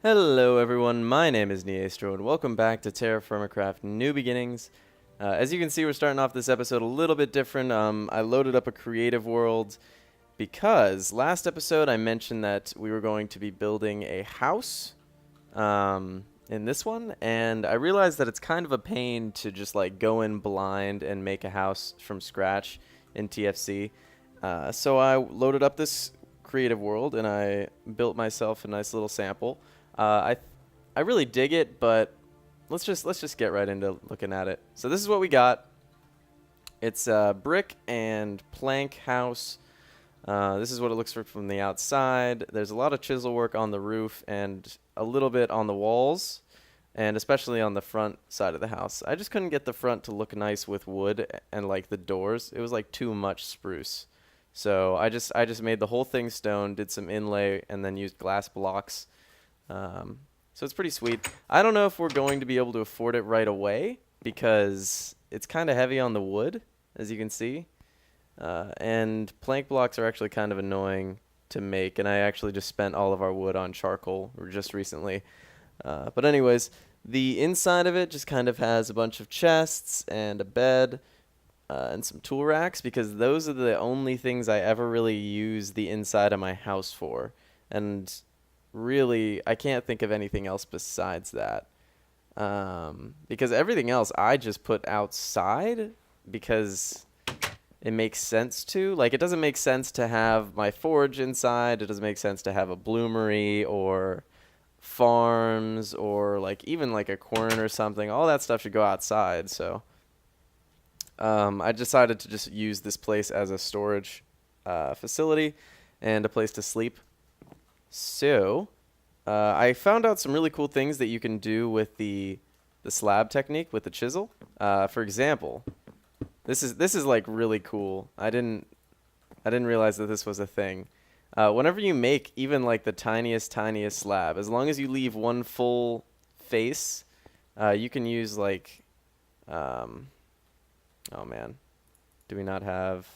Hello everyone, my name is Niestro and welcome back to TerraFirmaCraft New Beginnings. As you can see, we're starting off this episode a little bit different. I loaded up a creative world because last episode I mentioned that we were going to be building a house in this one, and I realized that it's kind of a pain to just like go in blind and make a house from scratch in TFC. So I loaded up this creative world and I built myself a nice little sample. I really dig it, but let's just get right into looking at it. So this is what we got. It's a brick and plank house. This is what it looks like from the outside. There's a lot of chisel work on the roof and a little bit on the walls, and especially on the front side of the house. I just couldn't get the front to look nice with wood and like the doors. It was like too much spruce. So I just made the whole thing stone, did some inlay, and then used glass blocks. So it's pretty sweet. I don't know if we're going to be able to afford it right away because it's kind of heavy on the wood, as you can see. And plank blocks are actually kind of annoying to make, and I actually just spent all of our wood on charcoal just recently. But anyways, the inside of it just kind of has a bunch of chests and a bed and some tool racks, because those are the only things I ever really use the inside of my house for. And really, I can't think of anything else besides that. Because everything else I just put outside because it makes sense to. Like, it doesn't make sense to have my forge inside. It doesn't make sense to have a bloomery or farms or like even like a corn or something. All that stuff should go outside. So I decided to just use this place as a storage facility and a place to sleep. So I found out some really cool things that you can do with the slab technique with the chisel. For example, this is like really cool. I didn't realize that this was a thing. Whenever you make even like the tiniest slab, as long as you leave one full face, you can use like oh man, do we not have?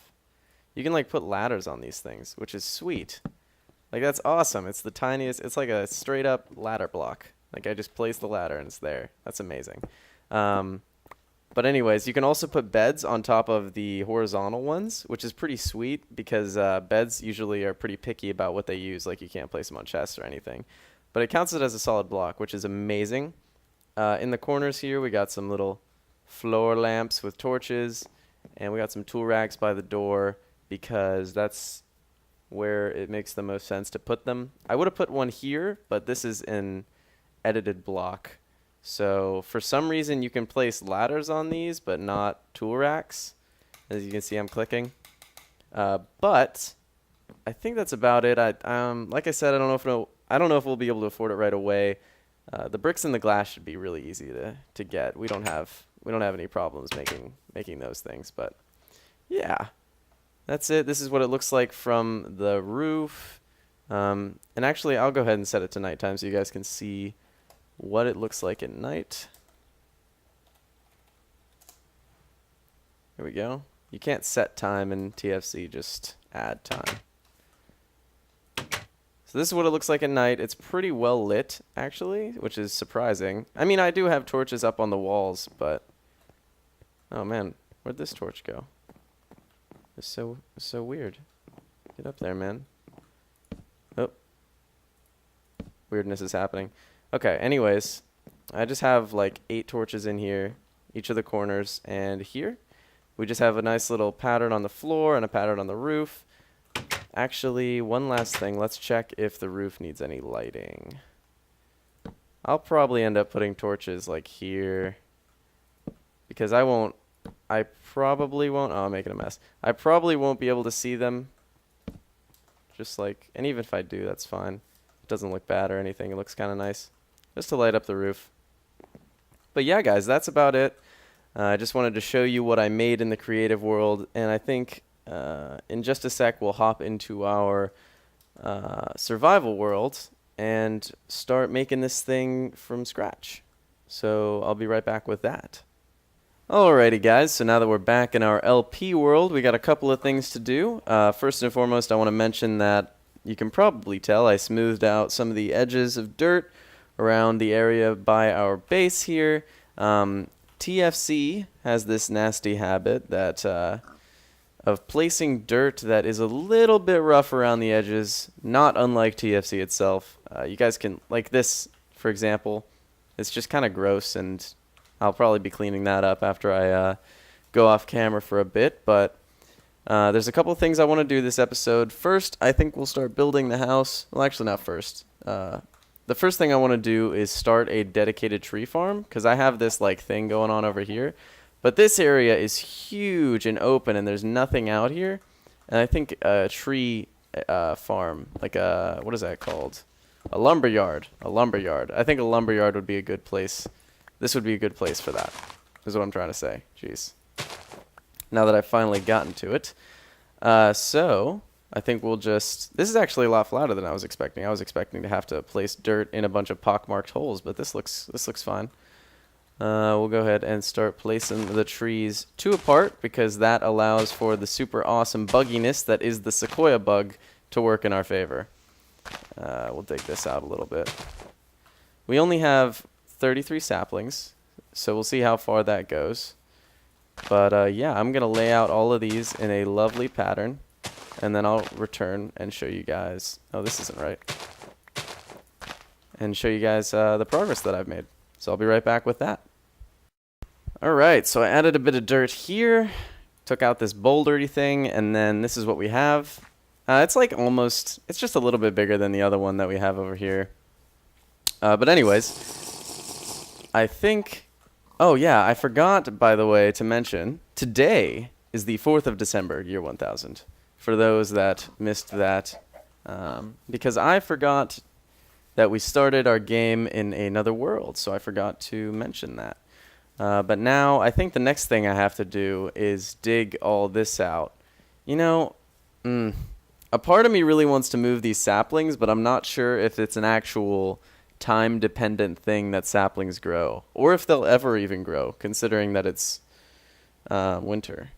You can like put ladders on these things, which is sweet. Like, that's awesome. It's the tiniest. It's like a straight up ladder block. Like, I just place the ladder and it's there. That's amazing. But anyways, you can also put beds on top of the horizontal ones, which is pretty sweet because beds usually are pretty picky about what they use. Like, you can't place them on chests or anything. But it counts it as a solid block, which is amazing. In the corners here, we got some little floor lamps with torches, and we got some tool racks by the door because that's where it makes the most sense to put them. I would have put one here, but this is an edited block. So for some reason you can place ladders on these, but not tool racks. As you can see, I'm clicking. But I think that's about it. Like I said, I don't know if we'll be able to afford it right away. The bricks and the glass should be really easy to get. We don't have any problems making those things, but yeah. That's it. This is what it looks like from the roof. And actually, I'll go ahead and set it to nighttime so you guys can see what it looks like at night. Here we go. You can't set time in TFC, just add time. So this is what it looks like at night. It's pretty well lit, actually, which is surprising. I mean, I do have torches up on the walls, but... Oh, man. Where'd this torch go? It's so weird. Get up there, man. Oh. Weirdness is happening. Okay, anyways. I just have like 8 torches in here, each of the corners, and here we just have a nice little pattern on the floor and a pattern on the roof. Actually, one last thing. Let's check if the roof needs any lighting. I'll probably end up putting torches like here because I probably won't. Oh, I'm making a mess. I probably won't be able to see them. Just like, and even if I do, that's fine. It doesn't look bad or anything. It looks kind of nice. Just to light up the roof. But yeah, guys, that's about it. I just wanted to show you what I made in the creative world. And I think in just a sec, we'll hop into our survival world and start making this thing from scratch. So I'll be right back with that. Alrighty guys, so now that we're back in our LP world, we got a couple of things to do. First and foremost, I want to mention that you can probably tell I smoothed out some of the edges of dirt around the area by our base here. TFC has this nasty habit that of placing dirt that is a little bit rough around the edges, not unlike TFC itself. You guys can, like this, for example, it's just kind of gross, and I'll probably be cleaning that up after I go off camera for a bit, but there's a couple things I want to do this episode. First, I think we'll start building the house. Well, actually not first. The first thing I want to do is start a dedicated tree farm, because I have this like thing going on over here. But this area is huge and open, and there's nothing out here. And I think a tree farm, like a, what is that called? A lumberyard. A lumberyard. I think a lumberyard would be a good place. This would be a good place for that, is what I'm trying to say. Jeez. Now that I've finally gotten to it. So I think we'll just, this is actually a lot flatter than I was expecting. I was expecting to have to place dirt in a bunch of pockmarked holes, but this looks fine. We'll go ahead and start placing the trees 2 apart, because that allows for the super awesome bugginess that is the sequoia bug to work in our favor. We'll dig this out a little bit. We only have 33 saplings, so we'll see how far that goes. But yeah, I'm going to lay out all of these in a lovely pattern, and then I'll return and show you guys. Oh, this isn't right. And show you guys the progress that I've made. So I'll be right back with that. Alright, so I added a bit of dirt here, took out this bouldery thing, and then this is what we have. It's like almost, it's just a little bit bigger than the other one that we have over here. But anyways, I think, oh yeah, I forgot, by the way, to mention, today is the 4th of December, year 1000. For those that missed that, because I forgot that we started our game in another world, so I forgot to mention that. But now, I think the next thing I have to do is dig all this out. You know, a part of me really wants to move these saplings, but I'm not sure if it's an actual time-dependent thing that saplings grow, or if they'll ever even grow, considering that it's winter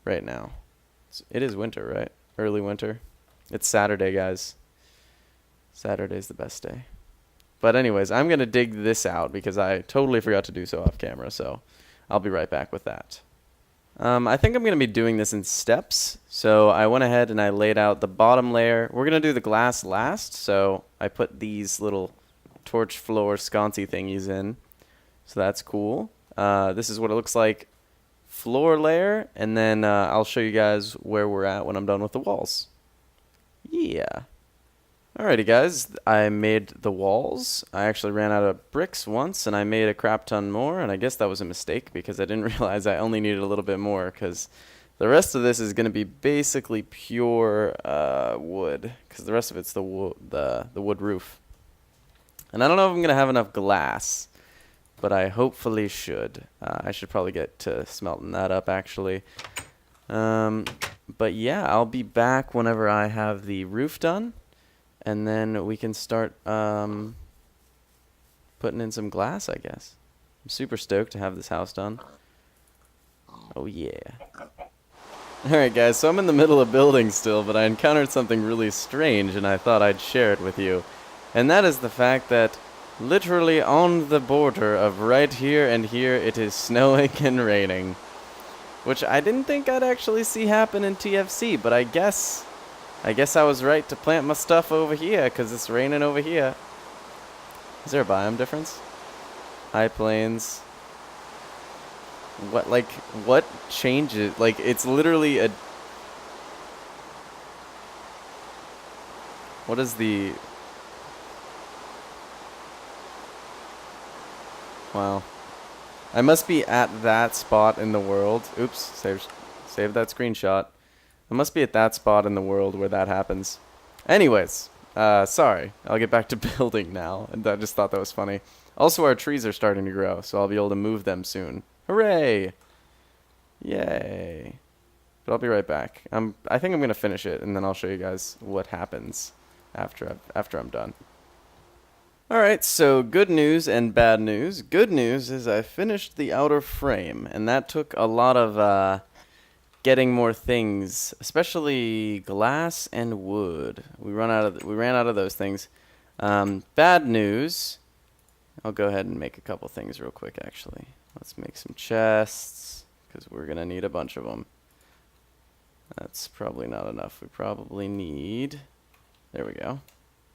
right now. It is winter, right? Early winter. It's Saturday, guys. Saturday's the best day. But anyways, I'm going to dig this out because I totally forgot to do so off camera, so I'll be right back with that. I think I'm going to be doing this in steps, so I went ahead and I laid out the bottom layer. We're going to do the glass last, so I put these little torch floor sconcy thingies in, so that's cool. This is what it looks like floor layer, and then I'll show you guys where we're at when I'm done with the walls. Yeah. Alrighty guys, I made the walls. I actually ran out of bricks once, and I made a crap ton more, and I guess that was a mistake because I didn't realize I only needed a little bit more, because the rest of this is going to be basically pure wood, because the rest of it's the wood roof. And I don't know if I'm going to have enough glass, but I hopefully should. I should probably get to smelting that up actually. But yeah, I'll be back whenever I have the roof done. And then we can start putting in some glass, I guess. I'm super stoked to have this house done. Oh, yeah. Alright, guys, so I'm in the middle of building still, but I encountered something really strange, and I thought I'd share it with you. And that is the fact that literally on the border of right here and here, it is snowing and raining. Which I didn't think I'd actually see happen in TFC, but I guess I was right to plant my stuff over here, because it's raining over here. Is there a biome difference? High plains. What changes? Like, it's literally a... What is the... Wow. I must be at that spot in the world. Oops, save that screenshot. I must be at that spot in the world where that happens. Anyways, sorry. I'll get back to building now. And I just thought that was funny. Also, our trees are starting to grow, so I'll be able to move them soon. Hooray! Yay. But I'll be right back. I think I'm going to finish it, and then I'll show you guys what happens after I'm done. Alright, so good news and bad news. Good news is I finished the outer frame, and that took a lot of... getting more things, especially glass and wood. We ran out of those things. Bad news I'll go ahead and make a couple things real quick, actually. Let's make some chests, because we're going to need a bunch of them. That's probably not enough. We probably need... There we go.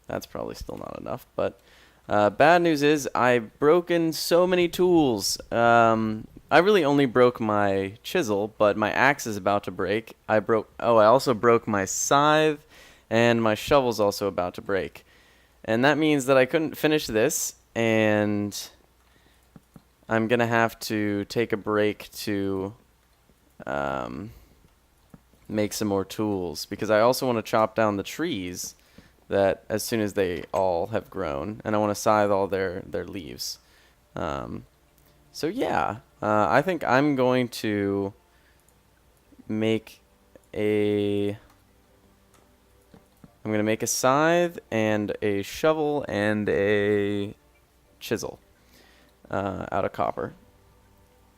That's probably still not enough, but... bad news is I've broken so many tools. I really only broke my chisel, but my axe is about to break. I also broke my scythe, and my shovel's also about to break. And that means that I couldn't finish this, and I'm going to have to take a break to make some more tools, because I also want to chop down the trees that as soon as they all have grown, and I want to scythe all their leaves. So yeah, I think I'm going to make a scythe and a shovel and a chisel out of copper.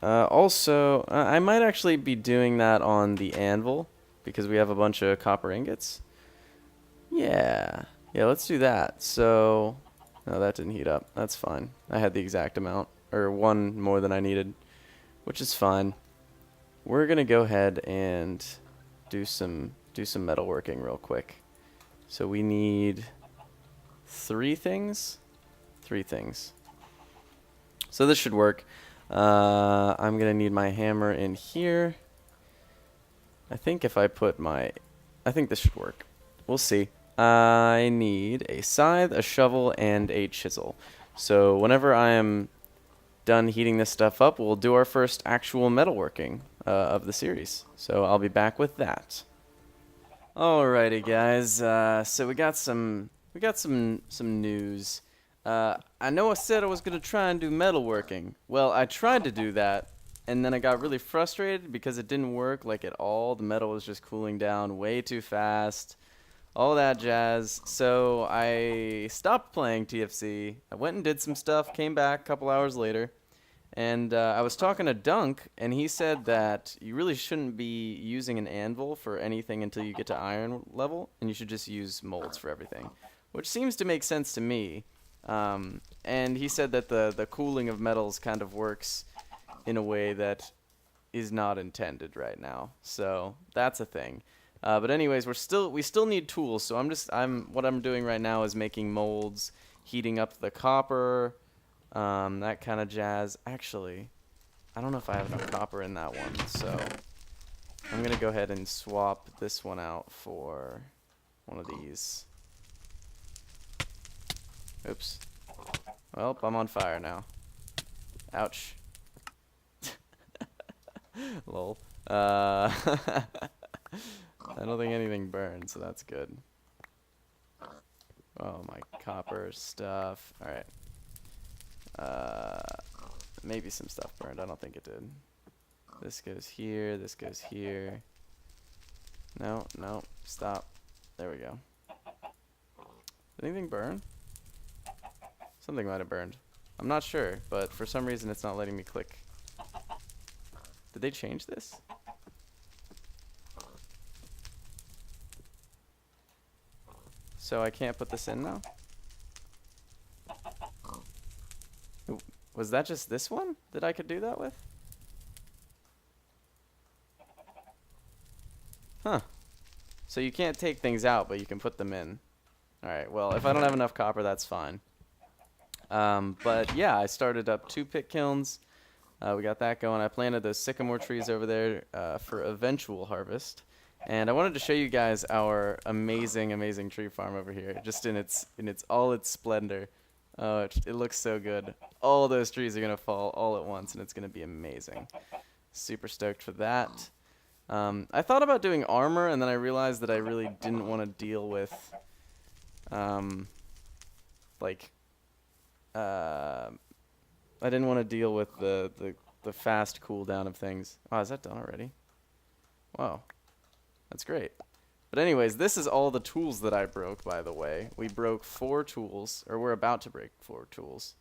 Also, I might actually be doing that on the anvil because we have a bunch of copper ingots. Yeah, let's do that. So, no, that didn't heat up. That's fine. I had the exact amount, or one more than I needed, which is fine. We're gonna go ahead and do some metalworking real quick. So we need 3 things. 3 things. So this should work. I'm gonna need my hammer in here. I think if I put I think this should work. We'll see. I need a scythe, a shovel, and a chisel. So whenever I am done heating this stuff up, we'll do our first actual metalworking of the series. So I'll be back with that. Alrighty, guys. So we got some news. I know I said I was gonna try and do metalworking. Well, I tried to do that, and then I got really frustrated because it didn't work like at all. The metal was just cooling down way too fast. All that jazz. So I stopped playing TFC. I went and did some stuff, came back a couple hours later, and I was talking to Dunk, and he said that you really shouldn't be using an anvil for anything until you get to iron level, and you should just use molds for everything, which seems to make sense to me. And he said that the cooling of metals kind of works in a way that is not intended right now. So that's a thing. But anyways, we still need tools. So what I'm doing right now is making molds, heating up the copper, that kind of jazz. Actually, I don't know if I have enough copper in that one, so I'm gonna go ahead and swap this one out for one of these. Oops. Well, I'm on fire now. Ouch. Lol. I don't think anything burned, so that's good. Oh, my copper stuff. Alright. Maybe some stuff burned. I don't think it did. This goes here. This goes here. No. Stop. There we go. Did anything burn? Something might have burned. I'm not sure, but for some reason it's not letting me click. Did they change this? So I can't put this in now? Was that just this one that I could do that with? Huh. So you can't take things out, but you can put them in. Alright, well, if I don't have enough copper, that's fine. But yeah, I started up 2 pit kilns. We got that going. I planted those sycamore trees over there for eventual harvest. And I wanted to show you guys our amazing tree farm over here, just in all its splendor. Oh, it looks so good. All those trees are gonna fall all at once, and it's gonna be amazing. Super stoked for that. I thought about doing armor, and then I realized that I really didn't want to deal with, I didn't want to deal with the fast cooldown of things. Oh, is that done already? Wow. That's great. But anyways, this is all the tools that I broke, by the way. We broke 4 tools, or we're about to break 4 tools.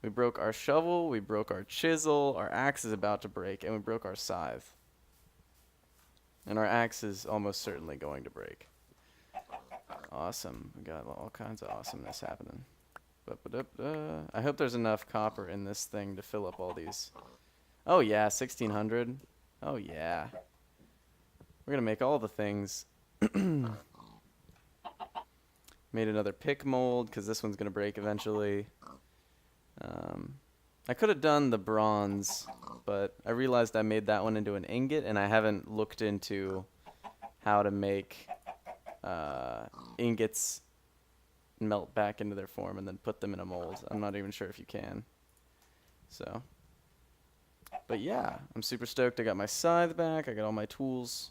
We broke our shovel, we broke our chisel, our axe is about to break, and we broke our scythe. And our axe is almost certainly going to break. Awesome. We got all kinds of awesomeness happening. I hope there's enough copper in this thing to fill up all these. Oh yeah, 1600. Oh yeah. We're gonna make all the things. Made another pick mold because this one's gonna break eventually. I could have done the bronze, but I realized I made that one into an ingot, and I haven't looked into how to make ingots melt back into their form and then put them in a mold. I'm not even sure if you can. So, but yeah, I'm super stoked. I got my scythe back. I got all my tools.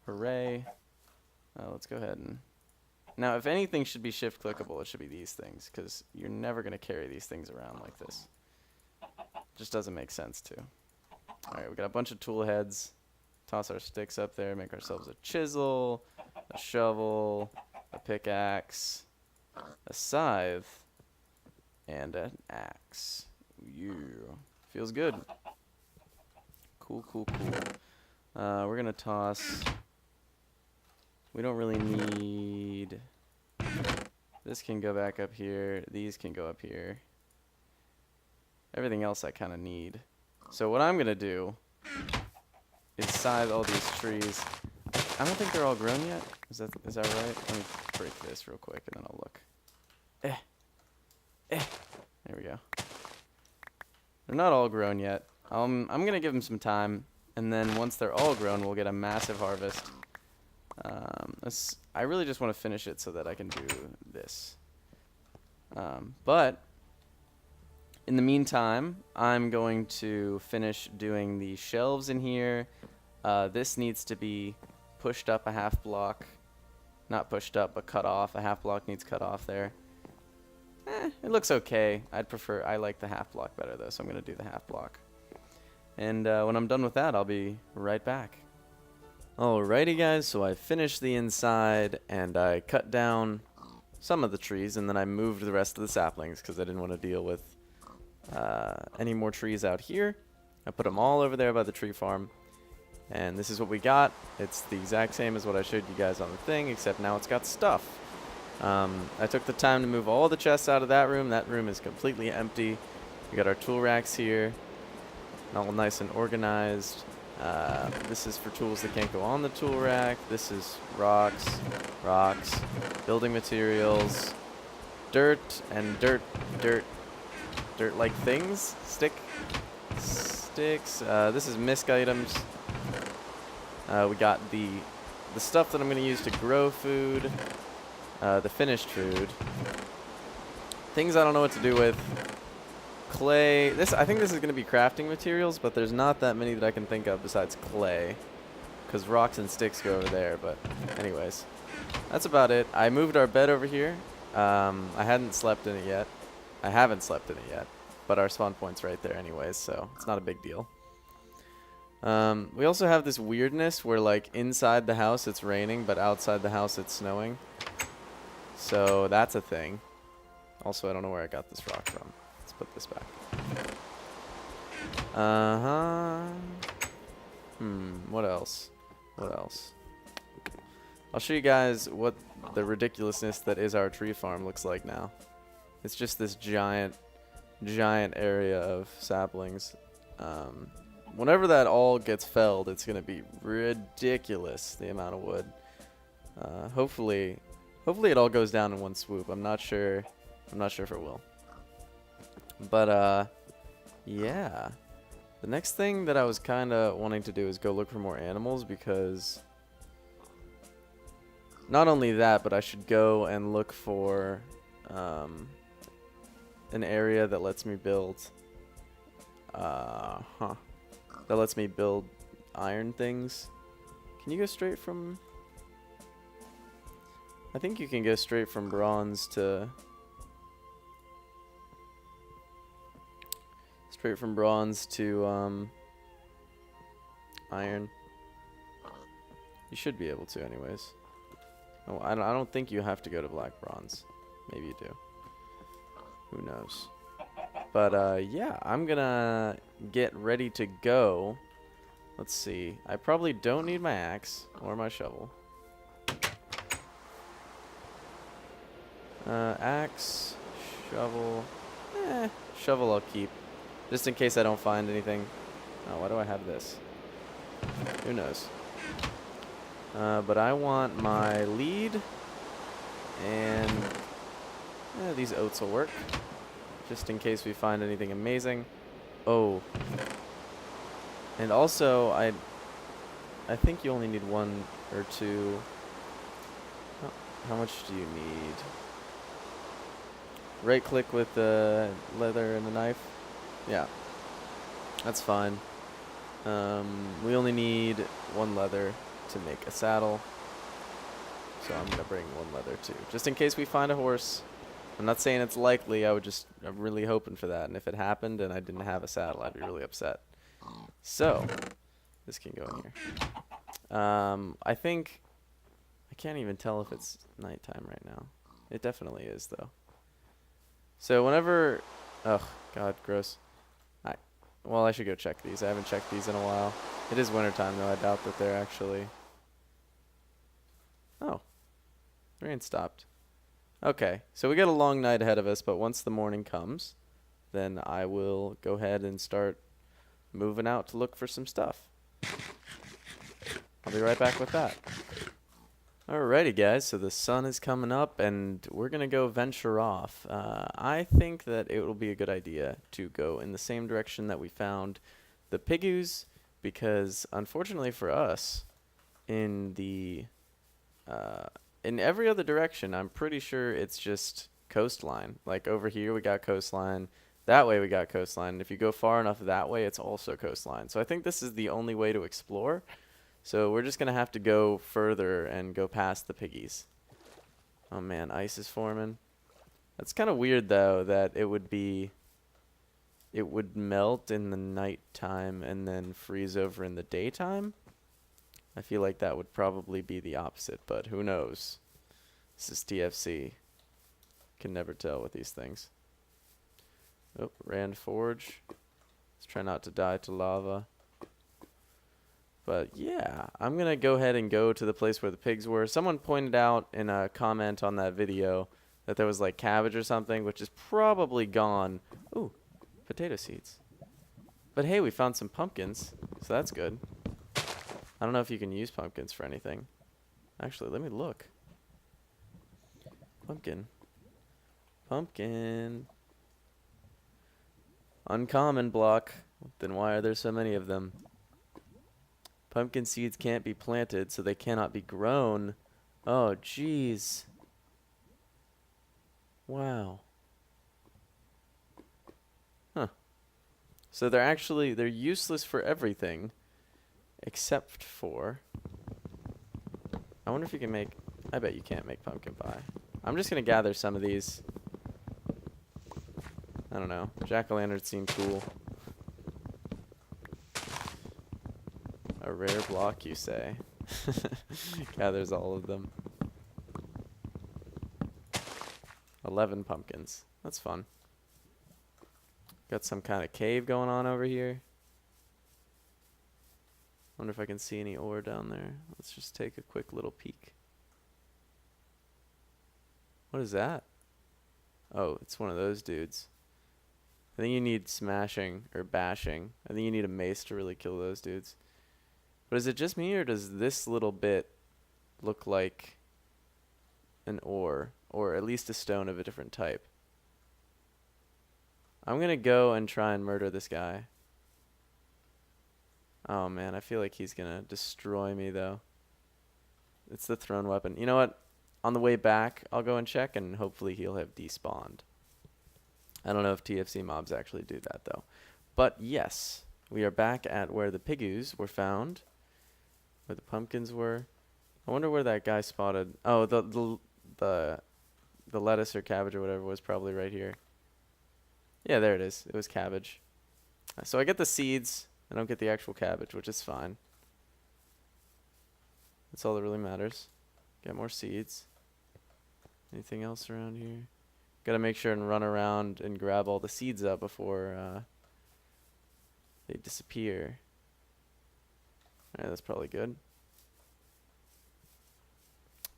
Hooray. Let's go ahead and... Now, if anything should be shift clickable, it should be these things, because you're never going to carry these things around like this. Just doesn't make sense to. Alright, we got a bunch of tool heads. Toss our sticks up there, make ourselves a chisel, a shovel, a pickaxe, a scythe, and an axe. Yeah. Feels good. Cool, cool, cool. We're going to toss... We don't really need... This can go back up here. These can go up here. Everything else I kind of need. So what I'm going to do is scythe all these trees. I don't think they're all grown yet. Is that right? Let me break this real quick and then I'll look. There we go. They're not all grown yet. I'm going to give them some time. And then once they're all grown, we'll get a massive harvest. I really just want to finish it so that I can do this. But in the meantime, I'm going to finish doing the shelves in here. This needs to be pushed up a half block. Not pushed up, but cut off. A half block needs cut off there. It looks okay. I like the half block better though, so I'm going to do the half block. And when I'm done with that, I'll be right back. Alrighty guys, so I finished the inside and I cut down some of the trees and then I moved the rest of the saplings because I didn't want to deal with any more trees out here. I put them all over there by the tree farm and this is what we got. It's the exact same as what I showed you guys on the thing, except now it's got stuff. I took the time to move all the chests out of that room. That room is completely empty. We got our tool racks here, all nice and organized. This is for tools that can't go on the tool rack. This is rocks, building materials, dirt like things, sticks. This is misc items. We got the stuff that I'm going to use to grow food, the finished food. Things I don't know what to do with. Clay. I think this is going to be crafting materials, but there's not that many that I can think of besides clay, because rocks and sticks go over there. But anyways, that's about it. I moved our bed over here. I haven't slept in it yet. I haven't slept in it yet, but our spawn point's right there anyways, so it's not a big deal. We also have this weirdness where like inside the house it's raining, but outside the house it's snowing. So that's a thing. Also, I don't know where I got this rock from. Put this back. What else? I'll show you guys what the ridiculousness that is our tree farm looks like now. It's just this giant area of saplings. Whenever that all gets felled, it's gonna be ridiculous, the amount of wood. Hopefully it all goes down in one swoop. I'm not sure if it will. But, yeah. The next thing that I was kind of wanting to do is go look for more animals, because not only that, but I should go and look for an area that lets me build iron things. Can you go straight from... I think you can go straight from bronze to... iron. You should be able to anyways. Oh, I don't think you have to go to black bronze. Maybe you do. Who knows? But yeah, I'm gonna get ready to go. Let's see. I probably don't need my axe or my shovel. Axe, Shovel. Shovel I'll keep. Just in case I don't find anything. Oh, why do I have this? Who knows? But I want my lead. And these oats will work. Just in case we find anything amazing. Oh. And also, I think you only need 1 or 2. How much do you need? Right click with the leather and the knife. Yeah. That's fine. We only need 1 leather to make a saddle. So I'm going to bring 1 leather too. Just in case we find a horse. I'm not saying it's likely. I'm really hoping for that. And if it happened and I didn't have a saddle, I'd be really upset. So, this can go in here. I think, I can't even tell if it's nighttime right now. It definitely is though. So whenever, oh god, gross. Well, I should go check these. I haven't checked these in a while. It is wintertime though. I doubt that they're actually, oh, the rain stopped. Okay, so we got a long night ahead of us, but once the morning comes, then I will go ahead and start moving out to look for some stuff. I'll be right back with that. Alrighty guys, so the sun is coming up and we're going to go venture off. I think that it will be a good idea to go in the same direction that we found the pigoos, because unfortunately for us, in every other direction, I'm pretty sure it's just coastline. Like over here we got coastline, that way we got coastline. If you go far enough that way, it's also coastline. So I think this is the only way to explore. So we're just going to have to go further and go past the piggies. Oh man, ice is forming. That's kind of weird though that it would melt in the nighttime and then freeze over in the daytime. I feel like that would probably be the opposite, but who knows? This is TFC. Can never tell with these things. Oh, Rand Forge. Let's try not to die to lava. But yeah, I'm going to go ahead and go to the place where the pigs were. Someone pointed out in a comment on that video that there was like cabbage or something, which is probably gone. Ooh, potato seeds. But hey, we found some pumpkins, so that's good. I don't know if you can use pumpkins for anything. Actually, let me look. Pumpkin. Pumpkin. Uncommon block. Then why are there so many of them? Pumpkin seeds can't be planted, so they cannot be grown. Oh, jeez. Wow. Huh. So they're useless for everything, except for, I wonder if you can make, I bet you can't make pumpkin pie. I'm just going to gather some of these. I don't know. Jack-o'-lanterns seem cool. A rare block, you say? Gathers all of them. 11 pumpkins. That's fun. Got some kind of cave going on over here. Wonder if I can see any ore down there. Let's just take a quick little peek. What is that? Oh, it's one of those dudes. I think you need smashing or bashing. I think you need a mace to really kill those dudes. But is it just me, or does this little bit look like an ore, or at least a stone of a different type? I'm going to go and try and murder this guy. Oh man, I feel like he's going to destroy me though. It's the thrown weapon. You know what? On the way back, I'll go and check, and hopefully he'll have despawned. I don't know if TFC mobs actually do that though. But yes, we are back at where the pigoos were found. Where the pumpkins were. I wonder where that guy spotted. Oh, the lettuce or cabbage or whatever was probably right here. Yeah, there it is. It was cabbage. So I get the seeds. I don't get the actual cabbage, which is fine. That's all that really matters. Get more seeds. Anything else around here? Gotta make sure and run around and grab all the seeds up before they disappear. Alright, that's probably good.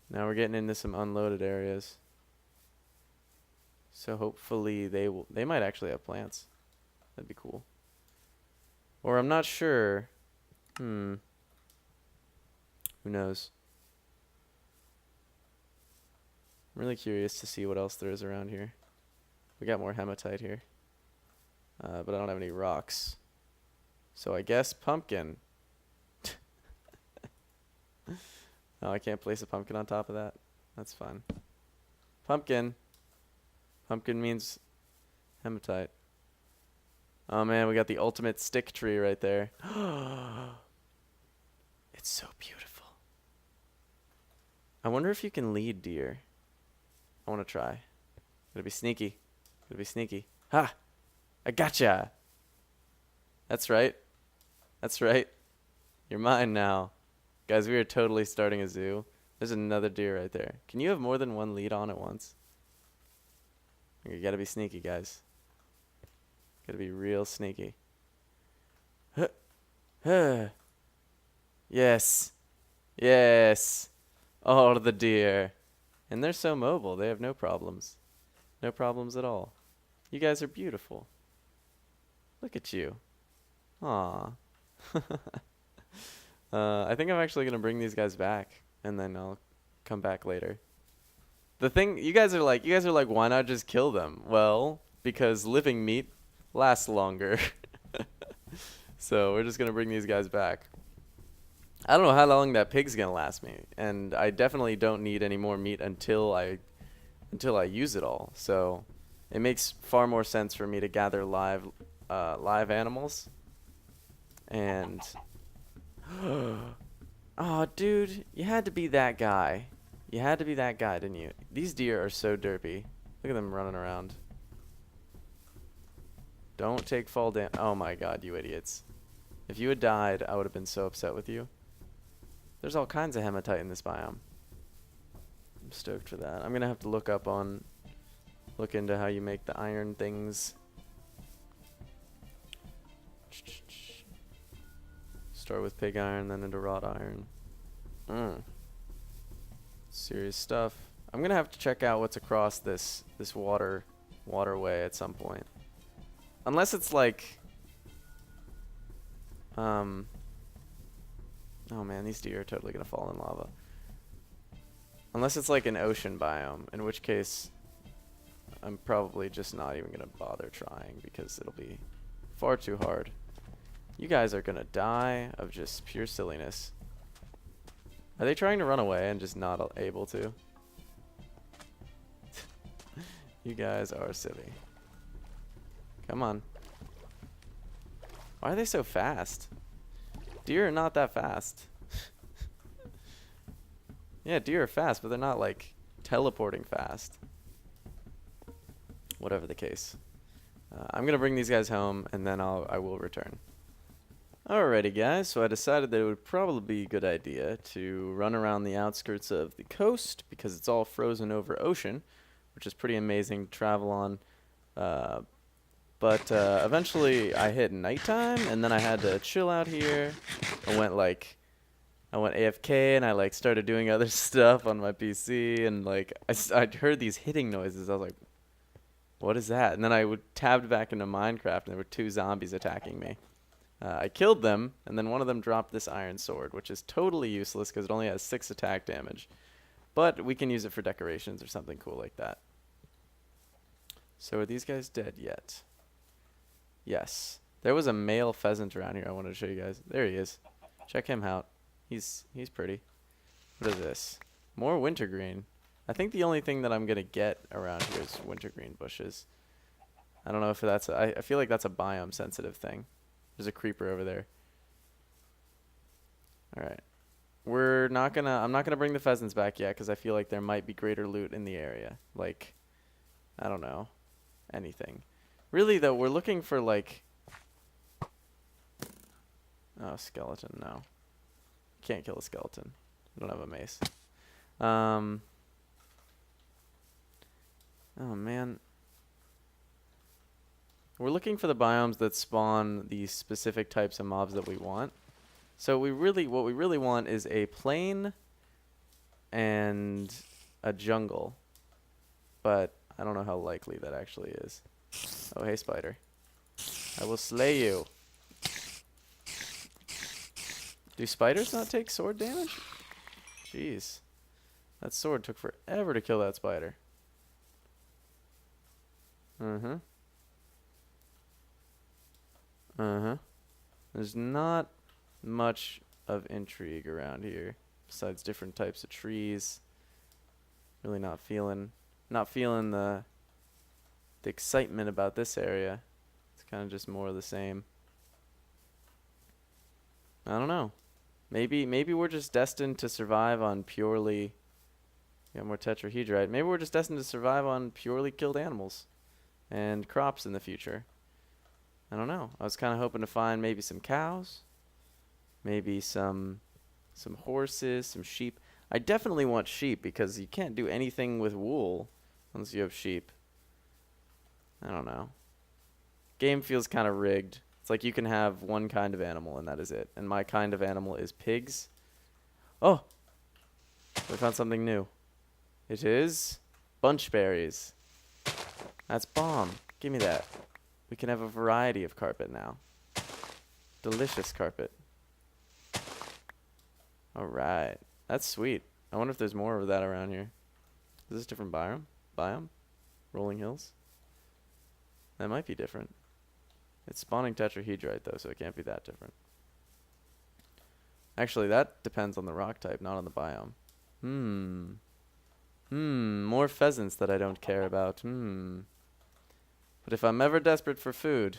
Now we're getting into some unloaded areas. So hopefully they might actually have plants. That'd be cool. Or I'm not sure. Who knows? I'm really curious to see what else there is around here. We got more hematite here. But I don't have any rocks. So I guess pumpkin. Oh, I can't place a pumpkin on top of that. That's fine. Pumpkin. Pumpkin means hematite. Oh man, we got the ultimate stick tree right there. It's so beautiful. I wonder if you can lead deer. I want to try. Gotta be sneaky. Gotta be sneaky. Ha! I gotcha! That's right. That's right. You're mine now. Guys, we are totally starting a zoo. There's another deer right there. Can you have more than one lead on at once? You gotta be sneaky, guys. Gotta be real sneaky. Huh. Huh. Yes. Yes. Oh, the deer. And they're so mobile. They have no problems. No problems at all. You guys are beautiful. Look at you. Aw. I think I'm actually going to bring these guys back, and then I'll come back later. The thing, you guys are like, why not just kill them? Well, because living meat lasts longer. So we're just going to bring these guys back. I don't know how long that pig's going to last me, and I definitely don't need any more meat until I use it all. So it makes far more sense for me to gather live animals. And oh, dude, you had to be that guy. You had to be that guy, didn't you? These deer are so derpy. Look at them running around. Don't take fall damage. Oh my god, you idiots. If you had died, I would have been so upset with you. There's all kinds of hematite in this biome. I'm stoked for that. I'm going to have to look into how you make the iron things. Start with pig iron, then into wrought iron. Serious stuff. I'm gonna have to check out what's across this waterway at some point. Unless it's like, oh man, these deer are totally gonna fall in lava. Unless it's like an ocean biome, in which case I'm probably just not even gonna bother trying because it'll be far too hard. You guys are gonna die of just pure silliness. Are they trying to run away and just not able to? You guys are silly. Come on. Why are they so fast? Deer are not that fast. Yeah, deer are fast, but they're not like teleporting fast. Whatever the case. I'm gonna bring these guys home and then I will return. Alrighty guys, so I decided that it would probably be a good idea to run around the outskirts of the coast because it's all frozen over ocean, which is pretty amazing to travel on. But eventually I hit nighttime and then I had to chill out here. I went AFK and I like started doing other stuff on my PC and like I heard these hitting noises. I was like, what is that? And then I tabbed back into Minecraft and there were 2 zombies attacking me. I killed them, and then one of them dropped this iron sword, which is totally useless because it only has 6 attack damage. But we can use it for decorations or something cool like that. So are these guys dead yet? Yes. There was a male pheasant around here I wanted to show you guys. There he is. Check him out. He's pretty. What is this? More wintergreen. I think the only thing that I'm going to get around here is wintergreen bushes. I don't know if that's... I feel like that's a biome sensitive thing. There's a creeper over there. Alright. I'm not gonna bring the pheasants back yet because I feel like there might be greater loot in the area. Like, I don't know. Anything. Really though, we're looking for like... Oh, skeleton, no. Can't kill a skeleton. I don't have a mace. Oh man. We're looking for the biomes that spawn the specific types of mobs that we want. So what we really want is a plain and a jungle. But I don't know how likely that actually is. Oh, hey, spider. I will slay you. Do spiders not take sword damage? Jeez. That sword took forever to kill that spider. Uh-huh. Uh-huh. There's not much of intrigue around here besides different types of trees. Really not feeling the excitement about this area. It's kind of just more of the same. I don't know. Maybe we're just destined to survive on purely got more tetrahedrite. Maybe we're just destined to survive on purely killed animals and crops in the future. I don't know. I was kind of hoping to find maybe some cows, maybe some horses, some sheep. I definitely want sheep because you can't do anything with wool unless you have sheep. I don't know. Game feels kind of rigged. It's like you can have one kind of animal and that is it. And my kind of animal is pigs. Oh! We found something new. It is bunchberries. That's bomb. Give me that. We can have a variety of carpet now. Delicious carpet. Alright. That's sweet. I wonder if there's more of that around here. Is this a different biome? Rolling hills? That might be different. It's spawning tetrahedrite though, so it can't be that different. Actually, that depends on the rock type, not on the biome. More pheasants that I don't care about. But if I'm ever desperate for food,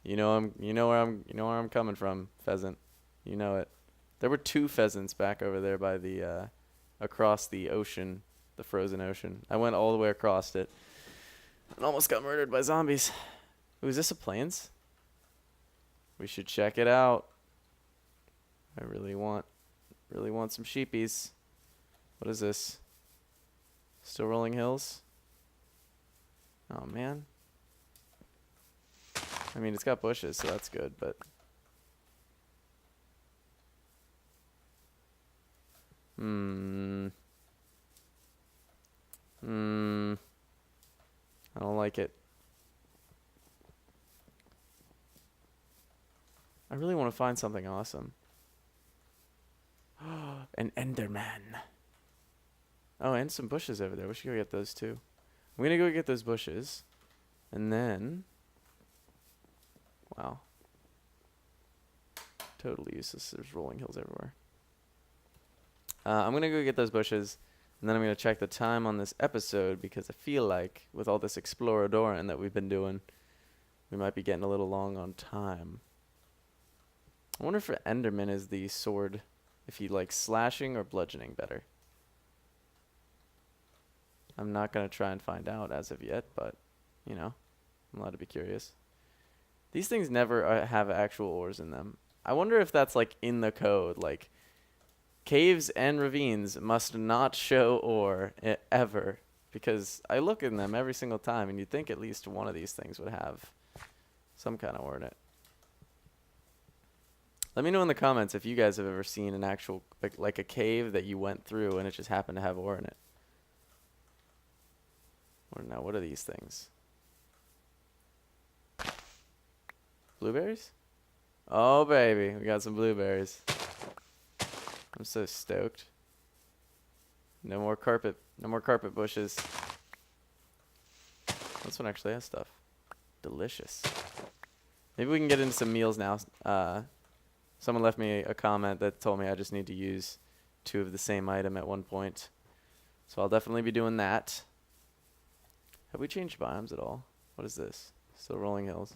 you know where I'm coming from, pheasant. You know it. There were 2 pheasants back over there by the across the ocean, the frozen ocean. I went all the way across it and almost got murdered by zombies. Ooh, is this a plains? We should check it out. I really want some sheepies. What is this? Still rolling hills? Oh man. I mean, it's got bushes, so that's good, but I don't like it. I really want to find something awesome. An Enderman. Oh, and some bushes over there. We should go get those too. I'm gonna go get those bushes. And then... Wow. Totally useless. There's rolling hills everywhere. I'm gonna go get those bushes. And then I'm gonna check the time on this episode because I feel like with all this Exploradoring that we've been doing, we might be getting a little long on time. I wonder if Enderman is the sword, if he likes slashing or bludgeoning better. I'm not going to try and find out as of yet, but, you know, I'm allowed to be curious. These things never have actual ores in them. I wonder if that's, like, in the code. Like, caves and ravines must not show ore ever. Because I look in them every single time, and you'd think at least one of these things would have some kind of ore in it. Let me know in the comments if you guys have ever seen an actual, like a cave that you went through and it just happened to have ore in it. Or now, what are these things? Blueberries? Oh, baby. We got some blueberries. I'm so stoked. No more carpet. No more carpet bushes. This one actually has stuff. Delicious. Maybe we can get into some meals now. Someone left me a comment that told me I just need to use 2 of the same item at one point. So I'll definitely be doing that. Have we changed biomes at all? What is this? Still rolling hills.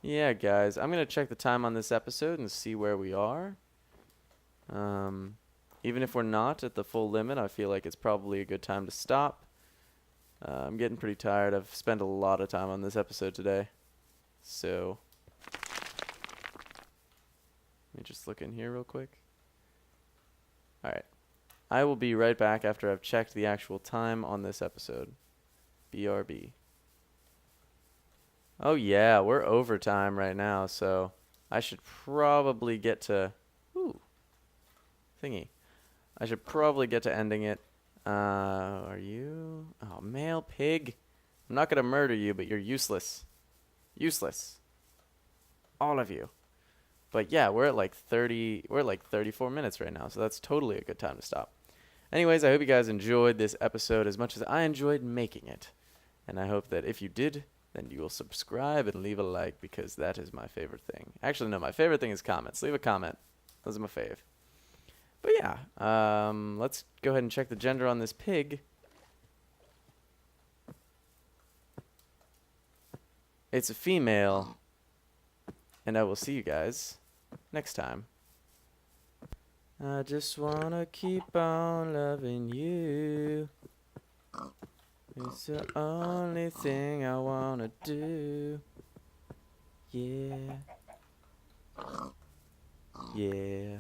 Yeah, guys. I'm going to check the time on this episode and see where we are. Even if we're not at the full limit, I feel like it's probably a good time to stop. I'm getting pretty tired. I've spent a lot of time on this episode today. So, let me just look in here real quick. Alright. I will be right back after I've checked the actual time on this episode. BRB. Oh yeah, we're overtime right now, so I should probably get to... Ooh. Thingy. I should probably get to ending it. Are you? Oh, male pig. I'm not gonna murder you, but you're useless. Useless. All of you. But yeah, we're at like 34 minutes right now, so that's totally a good time to stop. Anyways, I hope you guys enjoyed this episode as much as I enjoyed making it. And I hope that if you did, then you will subscribe and leave a like, because that is my favorite thing. Actually, no, my favorite thing is comments. Leave a comment. Those are my fave. But yeah, let's go ahead and check the gender on this pig. It's a female. And I will see you guys next time. I just wanna keep on loving you. It's the only thing I wanna do. Yeah. Yeah.